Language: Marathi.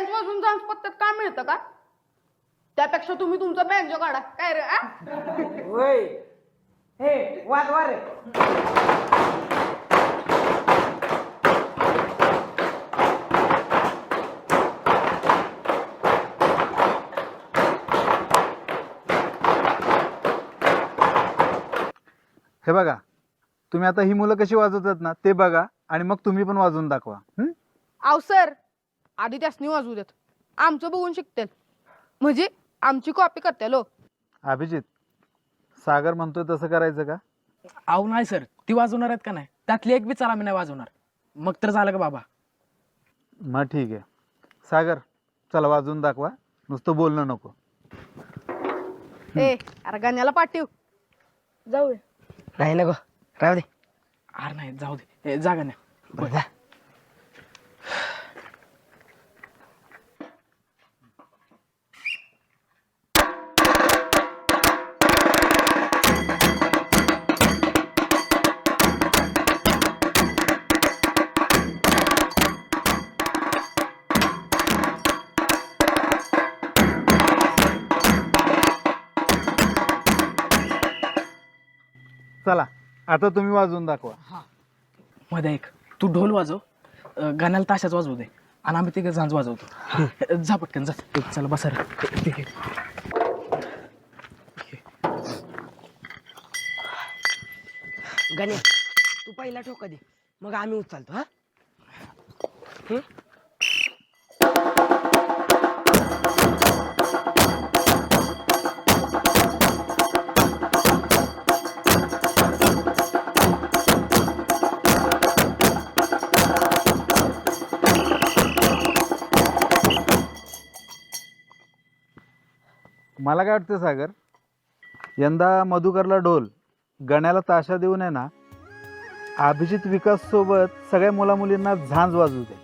बेंच वाजून डान्स पत्त्यात काय मिळतं का? त्यापेक्षा तुम्ही तुमचा बेंच काढा काय रे आ? होय हे वाजवा रे. हे बघा, तुम्ही आता ही मुलं कशी वाजवतात ना ते बघा आणि मग तुम्ही पण वाजवून दाखवा. आव सर, आधी त्यासनी वाजवू देत, आमचं बघून शिकतील, म्हणजे आमची कॉपी करतील हो. अभिजित, सागर म्हणतोय तसं करायचं का? अहो नाही सर, ती वाजवणार आहेत का नाही त्यातली एक बी चला मी नाही वाजवणार. मग तर झालं का बाबा. मग ठीक आहे. सागर, चला वाजवून दाखवा, नुसतं बोलणं नको. ए अरे गाण्याला पाठव, जाऊ नाही नको राहू दे. अरे नाही जाऊ दे, जागा नाही. बरं जा. चला आता तुम्ही वाजवून दाखवा. मध्ये एक तू ढोल वाजव, गाण्याला ताशाच वाजवू दे आणि आम्ही तिघे झांज वाजवतो. जा पटकन जा. चला बसा रे. ठीक आहे. गण्या तू पहिला ठोका दे, मग आम्ही उचलतो. हा मला काय वाटतं सागर, यंदा मधुकरला ढोल, गण्याला ताशा देऊन आहे ना, अभिजित विकास सोबत सगळ्या मुला मुलींना झांज वाजवू दे.